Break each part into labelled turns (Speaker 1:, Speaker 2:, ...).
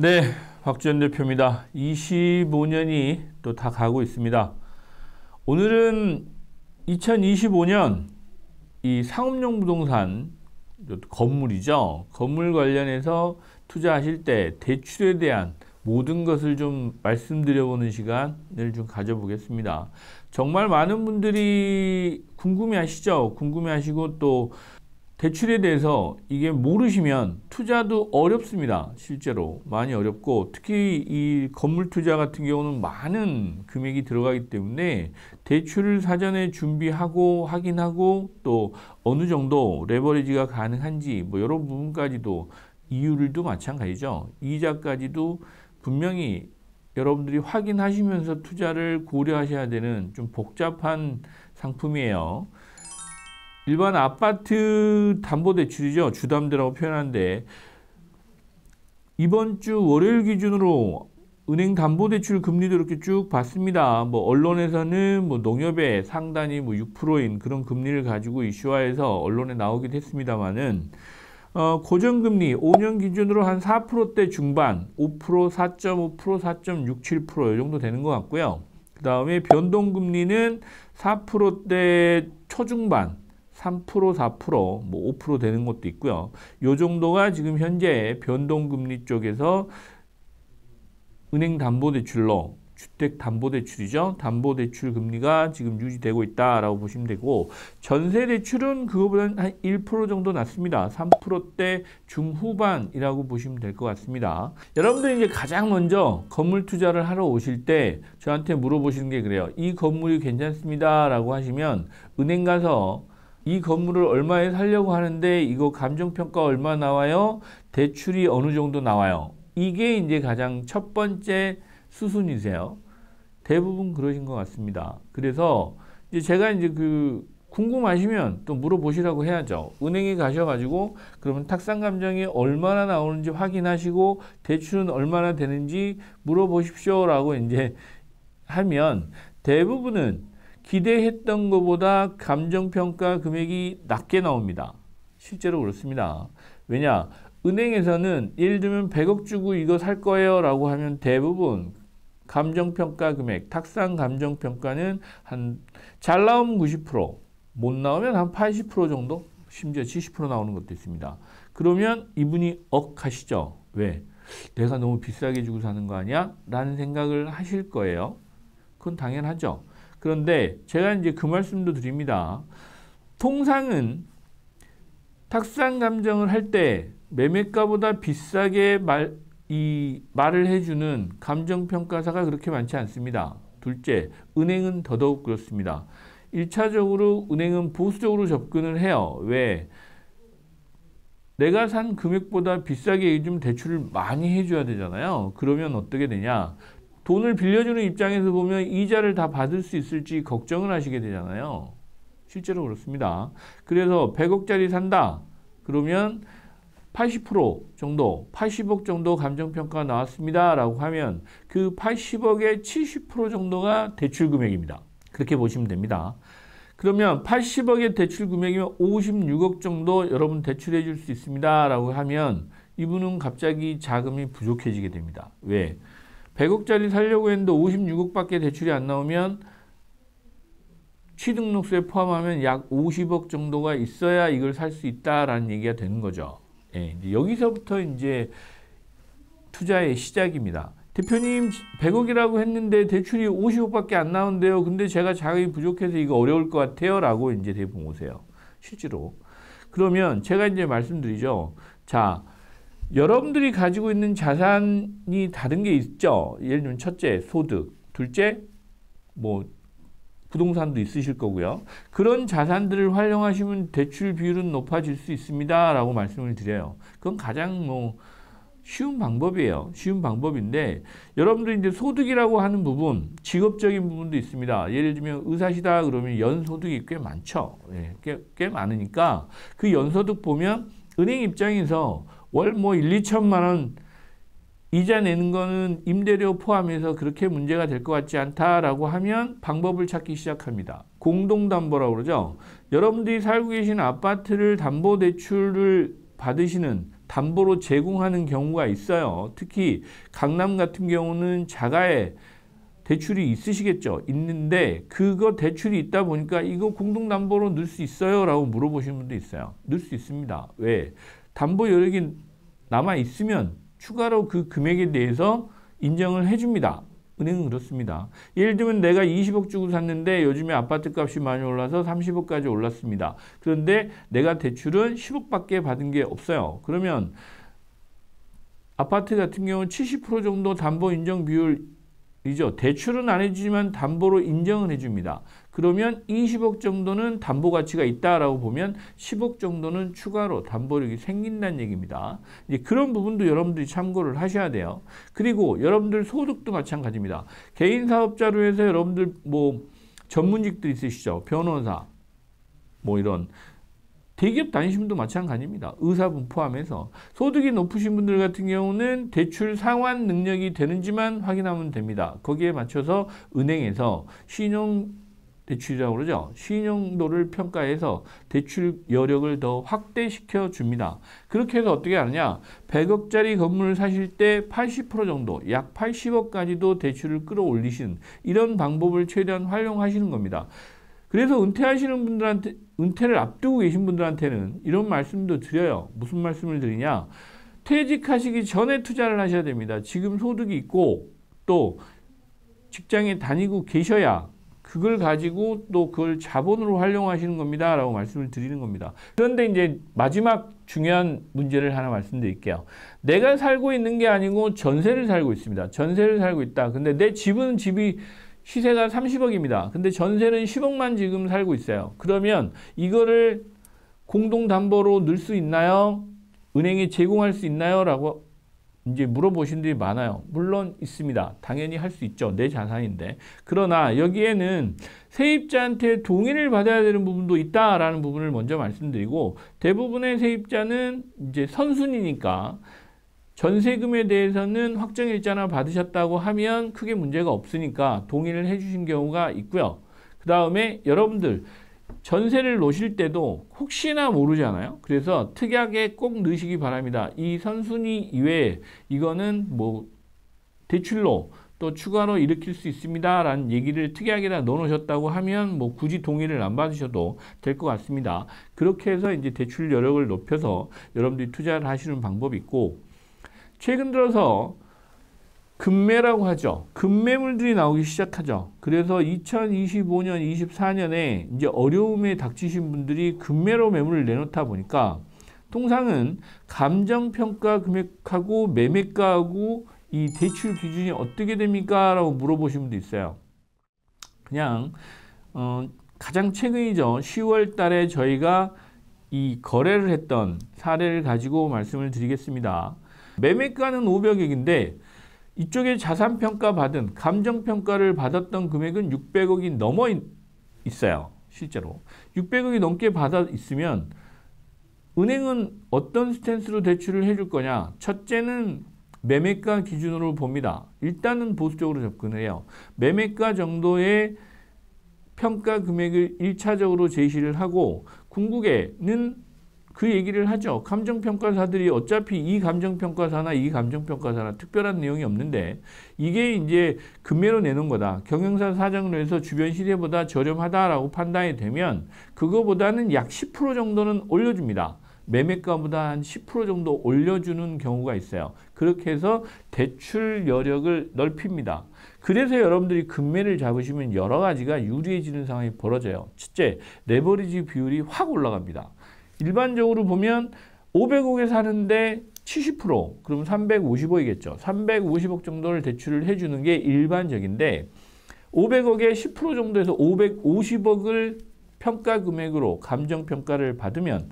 Speaker 1: 네, 박지원 대표입니다. 25년이 또 다 가고 있습니다. 오늘은 2025년 이 상업용 부동산 건물이죠. 건물 관련해서 투자하실 때 대출에 대한 모든 것을 좀 말씀드려보는 시간을 좀 가져보겠습니다. 정말 많은 분들이 궁금해하시죠. 궁금해하시고 또 대출에 대해서 이게 모르시면 투자도 어렵습니다. 실제로 많이 어렵고 특히 이 건물 투자 같은 경우는 많은 금액이 들어가기 때문에 대출을 사전에 준비하고 확인하고 또 어느 정도 레버리지가 가능한지 뭐 이런 부분까지도 이율도 마찬가지죠. 이자까지도 분명히 여러분들이 확인하시면서 투자를 고려하셔야 되는 좀 복잡한 상품이에요. 일반 아파트 담보대출이죠. 주담대라고 표현하는데 이번 주 월요일 기준으로 은행 담보대출 금리도 이렇게 쭉 봤습니다. 뭐 언론에서는 뭐 농협의 상단이 뭐 6%인 그런 금리를 가지고 이슈화해서 언론에 나오기도 했습니다만은 고정금리 5년 기준으로 한 4%대 중반, 5%, 4.5%, 4.67% 이 정도 되는 것 같고요. 그 다음에 변동금리는 4%대 초중반, 3%, 4%, 뭐 5% 되는 것도 있고요. 요 정도가 지금 현재 변동금리 쪽에서 은행 담보대출로 주택담보대출이죠. 담보대출 금리가 지금 유지되고 있다라고 보시면 되고 전세대출은 그거보다는 한 1% 정도 낮습니다. 3%대 중후반이라고 보시면 될 것 같습니다. 여러분들이 이제 가장 먼저 건물 투자를 하러 오실 때 저한테 물어보시는 게 그래요. 이 건물이 괜찮습니다 라고 하시면 은행 가서 이 건물을 얼마에 살려고 하는데 이거 감정평가 얼마 나와요? 대출이 어느 정도 나와요? 이게 이제 가장 첫 번째 수순이세요. 대부분 그러신 것 같습니다. 그래서 이제 제가 이제 궁금하시면 또 물어보시라고 해야죠. 은행에 가셔가지고 그러면 탁상 감정이 얼마나 나오는지 확인하시고 대출은 얼마나 되는지 물어보십시오라고 이제 하면 대부분은 기대했던 것보다 감정평가 금액이 낮게 나옵니다. 실제로 그렇습니다. 왜냐? 은행에서는 예를 들면 100억 주고 이거 살 거예요 라고 하면 대부분 감정평가 금액, 탁상 감정평가는 잘 나오면 90%, 못 나오면 한 80% 정도, 심지어 70% 나오는 것도 있습니다. 그러면 이분이 하시죠. 왜? 내가 너무 비싸게 주고 사는 거 아니야? 라는 생각을 하실 거예요. 그건 당연하죠. 그런데 제가 이제 그 말씀도 드립니다. 통상은 탁상 감정을 할 때 매매가보다 비싸게 말을 해주는 감정평가사가 그렇게 많지 않습니다. 둘째, 은행은 더더욱 그렇습니다. 1차적으로 은행은 보수적으로 접근을 해요. 왜? 내가 산 금액보다 비싸게 해주면 대출을 많이 해줘야 되잖아요. 그러면 어떻게 되냐? 돈을 빌려주는 입장에서 보면 이자를 다 받을 수 있을지 걱정을 하시게 되잖아요. 실제로 그렇습니다. 그래서 100억짜리 산다. 그러면 80% 정도, 80억 정도 감정평가가 나왔습니다. 라고 하면 그 80억의 70% 정도가 대출 금액입니다. 그렇게 보시면 됩니다. 그러면 80억의 대출 금액이면 56억 정도 여러분 대출해 줄 수 있습니다. 라고 하면 이분은 갑자기 자금이 부족해지게 됩니다. 왜? 100억짜리 살려고 했는데 56억밖에 대출이 안 나오면 취등록세 포함하면 약 50억 정도가 있어야 이걸 살 수 있다라는 얘기가 되는 거죠. 예, 여기서부터 이제 투자의 시작입니다. 대표님 100억이라고 했는데 대출이 50억밖에 안 나오는데요. 근데 제가 자금이 부족해서 이거 어려울 것 같아요. 라고 이제 대부분 오세요. 실제로. 그러면 제가 이제 말씀드리죠. 자, 여러분들이 가지고 있는 자산이 다른 게 있죠. 예를 들면 첫째, 소득. 둘째, 뭐 부동산도 있으실 거고요. 그런 자산들을 활용하시면 대출 비율은 높아질 수 있습니다. 라고 말씀을 드려요. 그건 가장 쉬운 방법이에요. 쉬운 방법인데 여러분들이 이제 소득이라고 하는 부분, 직업적인 부분도 있습니다. 예를 들면 의사시다 그러면 연소득이 꽤 많죠. 예, 꽤 많으니까 그 연소득 보면 은행 입장에서 월 1, 2천만 원 이자 내는 거는 임대료 포함해서 그렇게 문제가 될 것 같지 않다라고 하면 방법을 찾기 시작합니다. 공동담보라고 그러죠. 여러분들이 살고 계신 아파트를 담보대출을 받으시는 담보로 제공하는 경우가 있어요. 특히 강남 같은 경우는 자가에 대출이 있으시겠죠. 있는데 그거 대출이 있다 보니까 이거 공동담보로 넣을 수 있어요? 라고 물어보시는 분도 있어요. 넣을 수 있습니다. 왜? 담보 여력이 남아 있으면 추가로 그 금액에 대해서 인정을 해줍니다. 은행은 그렇습니다. 예를 들면 내가 20억 주고 샀는데 요즘에 아파트 값이 많이 올라서 30억까지 올랐습니다. 그런데 내가 대출은 10억밖에 받은 게 없어요. 그러면 아파트 같은 경우는 70% 정도 담보 인정 비율이죠. 대출은 안 해주지만 담보로 인정을 해줍니다. 그러면 20억 정도는 담보 가치가 있다라고 보면 10억 정도는 추가로 담보력이 생긴다는 얘기입니다. 이제 그런 부분도 여러분들이 참고를 하셔야 돼요. 그리고 여러분들 소득도 마찬가지입니다. 개인 사업자로 해서 여러분들 뭐 전문직들 있으시죠. 변호사, 뭐 이런 대기업 다니신 분도 마찬가지입니다. 의사분 포함해서. 소득이 높으신 분들 같은 경우는 대출 상환 능력이 되는지만 확인하면 됩니다. 거기에 맞춰서 은행에서 신용대출이라고 그러죠. 신용도를 평가해서 대출 여력을 더 확대시켜 줍니다. 그렇게 해서 어떻게 하느냐. 100억짜리 건물을 사실 때 80% 정도, 약 80억까지도 대출을 끌어올리시는 이런 방법을 최대한 활용하시는 겁니다. 그래서 은퇴하시는 분들한테, 은퇴를 앞두고 계신 분들한테는 이런 말씀도 드려요. 무슨 말씀을 드리냐. 퇴직하시기 전에 투자를 하셔야 됩니다. 지금 소득이 있고 또 직장에 다니고 계셔야 그걸 가지고 또 그걸 자본으로 활용하시는 겁니다. 라고 말씀을 드리는 겁니다. 그런데 이제 마지막 중요한 문제를 하나 말씀드릴게요. 내가 살고 있는 게 아니고 전세를 살고 있습니다. 전세를 살고 있다. 근데 내 집은 집이 시세가 30억입니다. 근데 전세는 10억만 지금 살고 있어요. 그러면 이거를 공동담보로 넣을 수 있나요? 은행에 제공할 수 있나요? 라고 이제 물어보신 분들이 많아요. 물론 있습니다. 당연히 할 수 있죠. 내 자산인데. 그러나 여기에는 세입자한테 동의를 받아야 되는 부분도 있다라는 부분을 먼저 말씀드리고, 대부분의 세입자는 이제 선순위니까 전세금에 대해서는 확정일자나 받으셨다고 하면 크게 문제가 없으니까 동의를 해주신 경우가 있고요. 그 다음에 여러분들 전세를 놓으실 때도 혹시나 모르잖아요. 그래서 특약에 꼭 넣으시기 바랍니다. 이 선순위 이외에 이거는 뭐 대출로 또 추가로 일으킬 수 있습니다. 라는 얘기를 특약에다 넣어놓으셨다고 하면 뭐 굳이 동의를 안 받으셔도 될 것 같습니다. 그렇게 해서 이제 대출 여력을 높여서 여러분들이 투자를 하시는 방법이 있고, 최근 들어서 급매라고 하죠. 급매물들이 나오기 시작하죠. 그래서 2025년, 24년에 이제 어려움에 닥치신 분들이 급매로 매물을 내놓다 보니까 통상은 감정평가 금액하고 매매가하고 이 대출 기준이 어떻게 됩니까? 라고 물어보신 분도 있어요. 그냥 가장 최근이죠. 10월 달에 저희가 이 거래를 했던 사례를 가지고 말씀을 드리겠습니다. 매매가는 500억인데 이쪽에 자산평가 받은 감정평가를 받았던 금액은 600억이 넘어 있어요. 실제로 600억이 넘게 받아 있으면 은행은 어떤 스탠스로 대출을 해줄 거냐. 첫째는 매매가 기준으로 봅니다. 일단은 보수적으로 접근을 해요. 매매가 정도의 평가 금액을 1차적으로 제시를 하고, 궁극에는 그 얘기를 하죠. 감정평가사들이 어차피 이 감정평가사나 이 감정평가사나 특별한 내용이 없는데 이게 이제 금매로 내는 거다. 경영사 사정으로 해서 주변 시세보다 저렴하다라고 판단이 되면 그거보다는 약 10% 정도는 올려줍니다. 매매가보다 한 10% 정도 올려주는 경우가 있어요. 그렇게 해서 대출 여력을 넓힙니다. 그래서 여러분들이 금매를 잡으시면 여러 가지가 유리해지는 상황이 벌어져요. 첫째, 레버리지 비율이 확 올라갑니다. 일반적으로 보면 500억에 사는데 70%, 그러면 350억이겠죠. 350억 정도를 대출을 해주는 게 일반적인데 500억에 10% 정도에서 550억을 평가 금액으로 감정평가를 받으면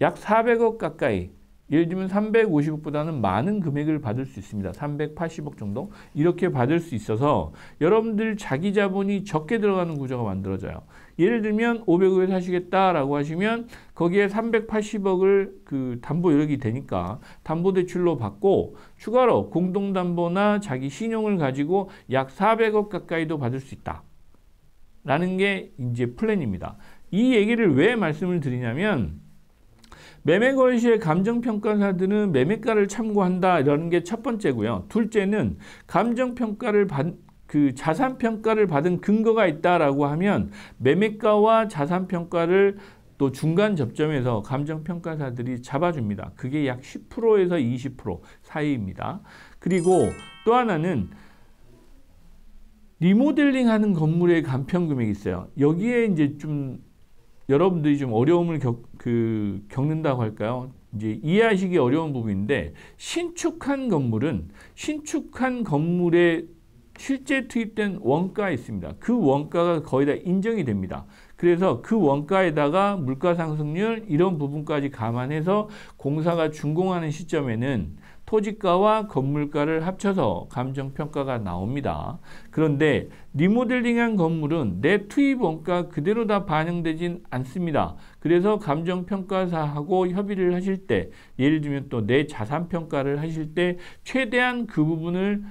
Speaker 1: 약 400억 가까이, 예를 들면 350억보다는 많은 금액을 받을 수 있습니다. 380억 정도? 이렇게 받을 수 있어서 여러분들 자기 자본이 적게 들어가는 구조가 만들어져요. 예를 들면 500억에 사시겠다라고 하시면 거기에 380억을 그 담보 여력이 되니까 담보대출로 받고 추가로 공동담보나 자기 신용을 가지고 약 400억 가까이도 받을 수 있다. 라는 게 이제 플랜입니다. 이 얘기를 왜 말씀을 드리냐면, 매매 거래 시에 감정평가사들은 매매가를 참고한다 이러는 게 첫 번째고요. 둘째는 자산평가를 받은 근거가 있다라고 하면 매매가와 자산평가를 또 중간 접점에서 감정평가사들이 잡아줍니다. 그게 약 10%에서 20% 사이입니다. 그리고 또 하나는 리모델링 하는 건물의 간평 금액이 있어요. 여기에 이제 좀 여러분들이 좀 어려움을 겪는다고 할까요? 이제 이해하시기 어려운 부분인데, 신축한 건물에 실제 투입된 원가가 있습니다. 그 원가가 거의 다 인정이 됩니다. 그래서 그 원가에다가 물가 상승률 이런 부분까지 감안해서 공사가 준공하는 시점에는 토지가와 건물가를 합쳐서 감정평가가 나옵니다. 그런데 리모델링한 건물은 내 투입 원가 그대로 다 반영되진 않습니다. 그래서 감정평가사하고 협의를 하실 때, 예를 들면 또 내 자산평가를 하실 때 최대한 그 부분을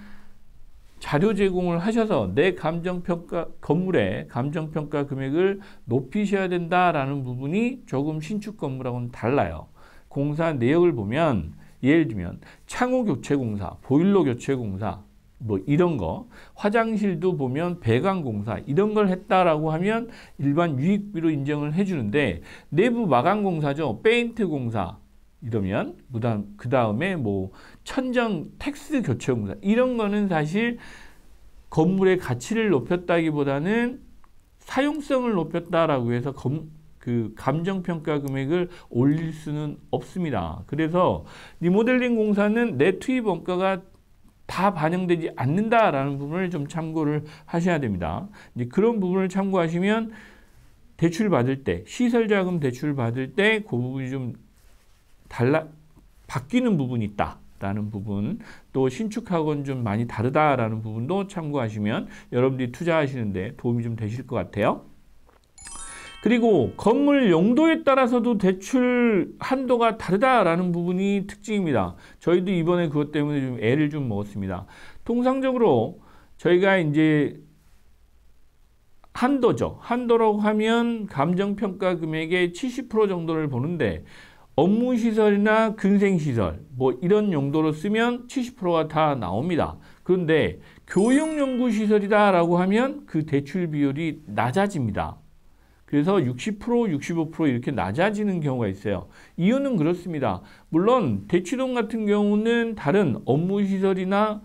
Speaker 1: 자료 제공을 하셔서 내 건물의 감정평가 금액을 높이셔야 된다라는 부분이 조금 신축 건물하고는 달라요. 공사 내역을 보면 예를 들면 창호 교체 공사, 보일러 교체 공사 뭐 이런 거, 화장실도 보면 배관 공사 이런 걸 했다라고 하면 일반 유익비로 인정을 해주는데, 내부 마감 공사죠, 페인트 공사 이러면 그 다음에 뭐 천정 텍스 교체 공사 이런 거는 사실 건물의 가치를 높였다기보다는 사용성을 높였다라고 해서 그 감정평가 금액을 올릴 수는 없습니다. 그래서 리모델링 공사는 내 투입 원가가 다 반영되지 않는다라는 부분을 좀 참고를 하셔야 됩니다. 이제 그런 부분을 참고하시면 대출 받을 때, 시설자금 대출 받을 때 그 부분이 좀 바뀌는 부분이 있다라는 부분, 또 신축하고는 좀 많이 다르다라는 부분도 참고하시면 여러분들이 투자하시는데 도움이 좀 되실 것 같아요. 그리고 건물 용도에 따라서도 대출 한도가 다르다라는 부분이 특징입니다. 저희도 이번에 그것 때문에 좀 애를 좀 먹었습니다. 통상적으로 저희가 이제 한도라고 하면 감정평가 금액의 70% 정도를 보는데, 업무시설이나 근생시설 뭐 이런 용도로 쓰면 70%가 다 나옵니다. 그런데 교육연구시설이다라고 하면 그 대출 비율이 낮아집니다. 그래서 60%, 65% 이렇게 낮아지는 경우가 있어요. 이유는 그렇습니다. 물론 대치동 같은 경우는 다른 업무시설이나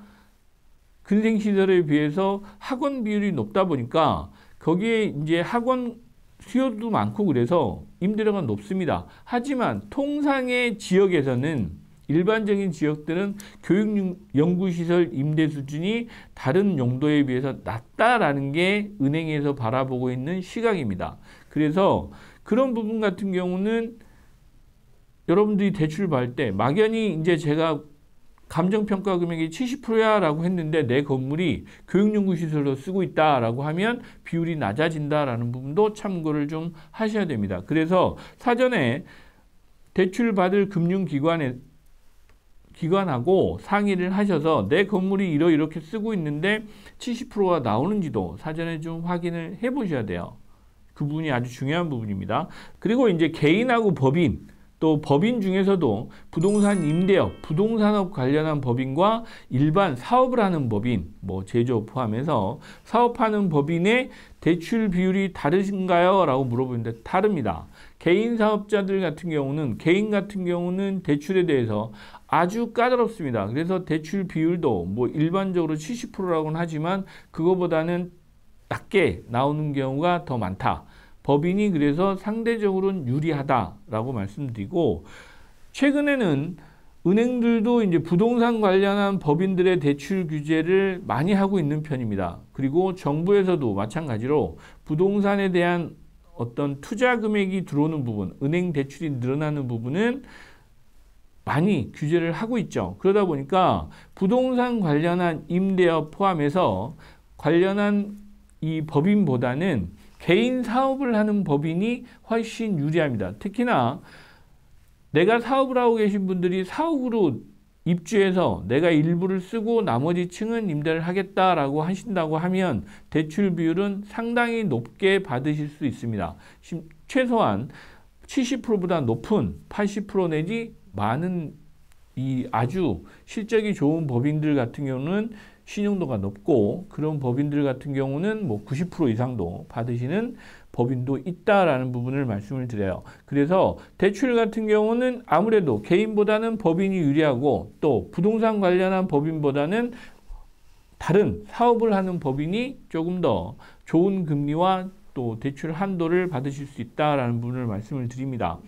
Speaker 1: 근생시설에 비해서 학원 비율이 높다 보니까 거기에 이제 학원 수요도 많고 그래서 임대료가 높습니다. 하지만 통상의 지역에서는, 일반적인 지역들은 교육연구시설 임대 수준이 다른 용도에 비해서 낮다라는 게 은행에서 바라보고 있는 시각입니다. 그래서 그런 부분 같은 경우는 여러분들이 대출 받을 때 막연히 이제 제가 감정평가 금액이 70%야 라고 했는데 내 건물이 교육연구시설로 쓰고 있다라고 하면 비율이 낮아진다라는 부분도 참고를 좀 하셔야 됩니다. 그래서 사전에 대출 받을 기관하고 상의를 하셔서 내 건물이 이렇게 쓰고 있는데 70%가 나오는지도 사전에 좀 확인을 해 보셔야 돼요. 그 부분이 아주 중요한 부분입니다. 그리고 이제 개인하고 법인, 또 법인 중에서도 부동산 임대업, 부동산업 관련한 법인과 일반 사업을 하는 법인, 뭐 제조업 포함해서 사업하는 법인의 대출 비율이 다르신가요? 라고 물어보는데 다릅니다. 개인 사업자들 같은 경우는 대출에 대해서 아주 까다롭습니다. 그래서 대출 비율도 뭐 일반적으로 70%라고는 하지만 그거보다는 낮게 나오는 경우가 더 많다. 법인이 그래서 상대적으로는 유리하다라고 말씀드리고, 최근에는 은행들도 이제 부동산 관련한 법인들의 대출 규제를 많이 하고 있는 편입니다. 그리고 정부에서도 마찬가지로 부동산에 대한 어떤 투자 금액이 들어오는 부분, 은행 대출이 늘어나는 부분은 많이 규제를 하고 있죠. 그러다 보니까 부동산 관련한 임대업 포함해서 관련한 이 법인보다는 개인 사업을 하는 법인이 훨씬 유리합니다. 특히나 내가 사업을 하고 계신 분들이 사옥으로 입주해서 내가 일부를 쓰고 나머지 층은 임대를 하겠다라고 하신다고 하면 대출 비율은 상당히 높게 받으실 수 있습니다. 최소한 70%보다 높은 80% 내지 많은 이 아주 실적이 좋은 법인들 같은 경우는 신용도가 높고 그런 법인들 같은 경우는 뭐 90% 이상도 받으시는 법인도 있다라는 부분을 말씀을 드려요. 그래서 대출 같은 경우는 아무래도 개인보다는 법인이 유리하고 또 부동산 관련한 법인보다는 다른 사업을 하는 법인이 조금 더 좋은 금리와 또 대출 한도를 받으실 수 있다라는 부분을 말씀을 드립니다.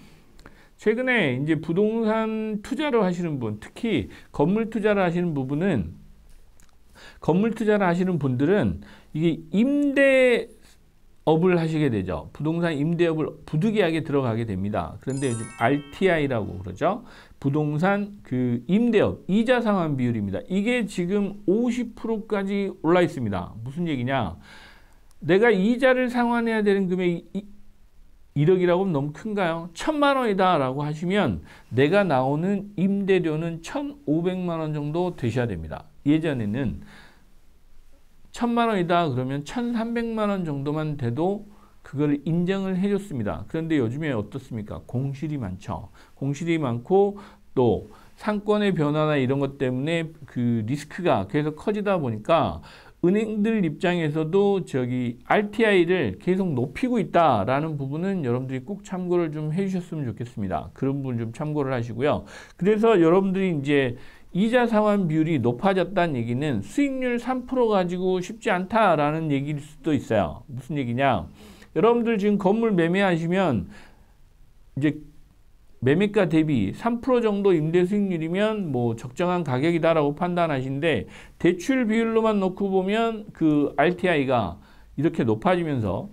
Speaker 1: 최근에 이제 부동산 투자를 하시는 분, 특히 건물 투자를 하시는 부분은 건물 투자를 하시는 분들은 이게 임대업을 하시게 되죠. 부동산 임대업을 부득이하게 들어가게 됩니다. 그런데 요즘 RTI라고 그러죠. 부동산 그 임대업 이자 상환 비율입니다. 이게 지금 50%까지 올라 있습니다. 무슨 얘기냐? 내가 이자를 상환해야 되는 금액이 1억이라고 하면 너무 큰가요? 1,000만 원이다 라고 하시면 내가 나오는 임대료는 1,500만 원 정도 되셔야 됩니다. 예전에는 1,000만 원이다 그러면 1,300만 원 정도만 돼도 그걸 인정을 해줬습니다. 그런데 요즘에 어떻습니까? 공실이 많죠. 공실이 많고 또 상권의 변화나 이런 것 때문에 그 리스크가 계속 커지다 보니까 은행들 입장에서도 저기 RTI를 계속 높이고 있다라는 부분은 여러분들이 꼭 참고를 좀 해주셨으면 좋겠습니다. 그런 부분 좀 참고를 하시고요. 그래서 여러분들이 이제 이자 상환 비율이 높아졌다는 얘기는 수익률 3% 가지고 쉽지 않다라는 얘기일 수도 있어요. 무슨 얘기냐? 여러분들 지금 건물 매매하시면 이제 매매가 대비 3% 정도 임대 수익률이면 뭐 적정한 가격이다라고 판단하시는데 대출 비율로만 놓고 보면 그 RTI가 이렇게 높아지면서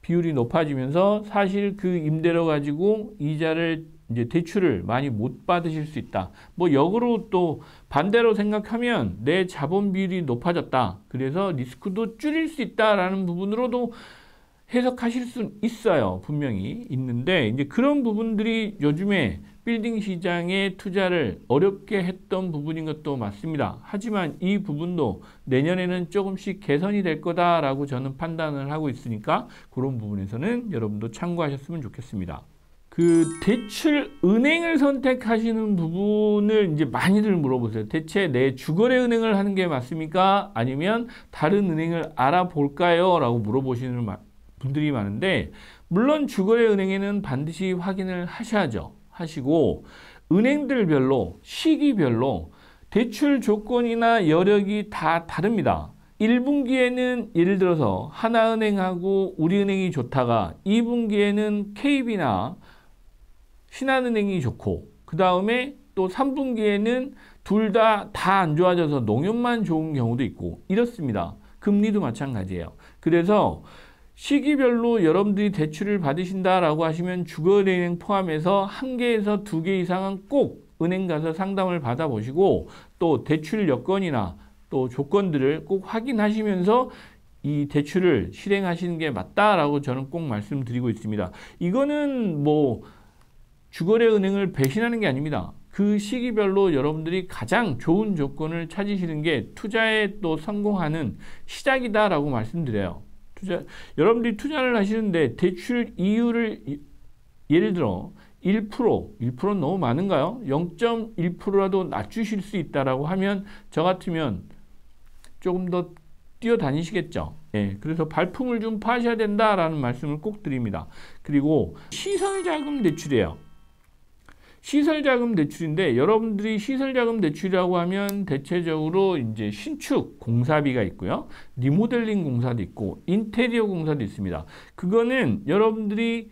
Speaker 1: 비율이 높아지면서 사실 그 임대료 가지고 이자를 이제 대출을 많이 못 받으실 수 있다. 뭐 역으로 또 반대로 생각하면 내 자본 비율이 높아졌다. 그래서 리스크도 줄일 수 있다라는 부분으로도 해석하실 수 있어요. 분명히 있는데 이제 그런 부분들이 요즘에 빌딩 시장에 투자를 어렵게 했던 부분인 것도 맞습니다. 하지만 이 부분도 내년에는 조금씩 개선이 될 거다라고 저는 판단을 하고 있으니까 그런 부분에서는 여러분도 참고하셨으면 좋겠습니다. 그 대출 은행을 선택하시는 부분을 이제 많이들 물어보세요. 대체 내 주거래 은행을 하는 게 맞습니까? 아니면 다른 은행을 알아볼까요? 라고 물어보시는 분들이 많은데 물론 주거래 은행에는 반드시 확인을 하셔야죠. 하시고 은행들별로 시기별로 대출 조건이나 여력이 다 다릅니다. 1분기에는 예를 들어서 하나은행하고 우리은행이 좋다가 2분기에는 KB나 신한은행이 좋고 그 다음에 또 3분기에는 둘 다 안 좋아져서 농협만 좋은 경우도 있고 이렇습니다. 금리도 마찬가지예요. 그래서 시기별로 여러분들이 대출을 받으신다라고 하시면 주거은행 포함해서 1개에서 2개 이상은 꼭 은행 가서 상담을 받아보시고 또 대출 여건이나 또 조건들을 꼭 확인하시면서 이 대출을 실행하시는 게 맞다라고 저는 꼭 말씀드리고 있습니다. 이거는 뭐 주거래 은행을 배신하는 게 아닙니다. 그 시기별로 여러분들이 가장 좋은 조건을 찾으시는 게 투자에 또 성공하는 시작이다라고 말씀드려요. 여러분들이 투자를 하시는데 대출 이율을 예를 들어 1%는 너무 많은가요? 0.1%라도 낮추실 수 있다라고 하면 저 같으면 조금 더 뛰어다니시겠죠. 예, 그래서 발품을 좀 파셔야 된다라는 말씀을 꼭 드립니다. 그리고 시설자금 대출이에요. 시설자금 대출인데 여러분들이 시설자금 대출이라고 하면 대체적으로 이제 신축 공사비가 있고요. 리모델링 공사도 있고 인테리어 공사도 있습니다. 그거는 여러분들이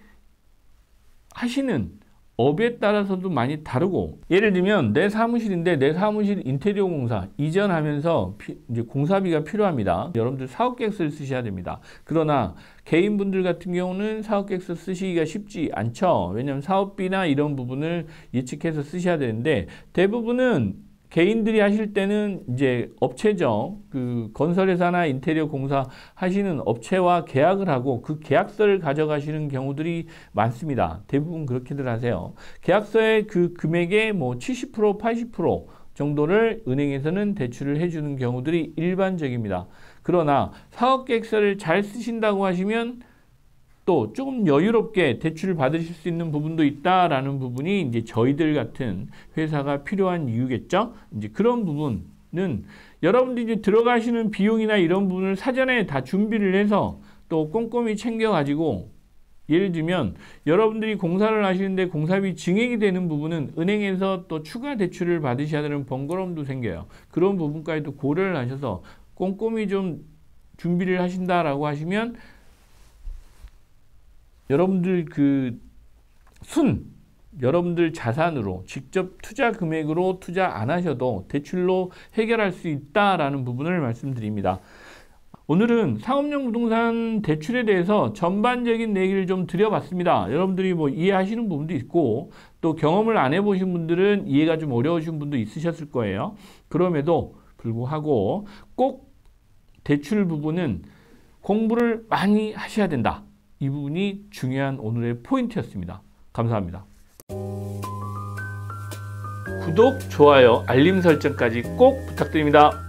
Speaker 1: 하시는 업에 따라서도 많이 다르고 예를 들면 내 사무실인데 내 사무실 인테리어 공사 이전하면서 이제 공사비가 필요합니다. 여러분들 사업계획서를 쓰셔야 됩니다. 그러나 개인분들 같은 경우는 사업계획서 쓰시기가 쉽지 않죠. 왜냐하면 사업비나 이런 부분을 예측해서 쓰셔야 되는데 대부분은 개인들이 하실 때는 이제 업체죠. 그 건설회사나 인테리어 공사 하시는 업체와 계약을 하고 그 계약서를 가져가시는 경우들이 많습니다. 대부분 그렇게들 하세요. 계약서의 그 금액의 뭐 70%, 80% 정도를 은행에서는 대출을 해주는 경우들이 일반적입니다. 그러나 사업계획서를 잘 쓰신다고 하시면 또 조금 여유롭게 대출을 받으실 수 있는 부분도 있다라는 부분이 이제 저희들 같은 회사가 필요한 이유겠죠. 이제 그런 부분은 여러분들이 이제 들어가시는 비용이나 이런 부분을 사전에 다 준비를 해서 또 꼼꼼히 챙겨가지고, 예를 들면 여러분들이 공사를 하시는데 공사비 증액이 되는 부분은 은행에서 또 추가 대출을 받으셔야 되는 번거로움도 생겨요. 그런 부분까지도 고려를 하셔서 꼼꼼히 좀 준비를 하신다라고 하시면 여러분들 여러분들 자산으로 직접 투자 금액으로 투자 안 하셔도 대출로 해결할 수 있다라는 부분을 말씀드립니다. 오늘은 상업용 부동산 대출에 대해서 전반적인 얘기를 좀 드려봤습니다. 여러분들이 뭐 이해하시는 부분도 있고 또 경험을 안 해보신 분들은 이해가 좀 어려우신 분도 있으셨을 거예요. 그럼에도 불구하고 꼭 대출 부분은 공부를 많이 하셔야 된다. 이 부분이 중요한 오늘의 포인트였습니다. 감사합니다. 구독, 좋아요, 알림 설정까지 꼭 부탁드립니다.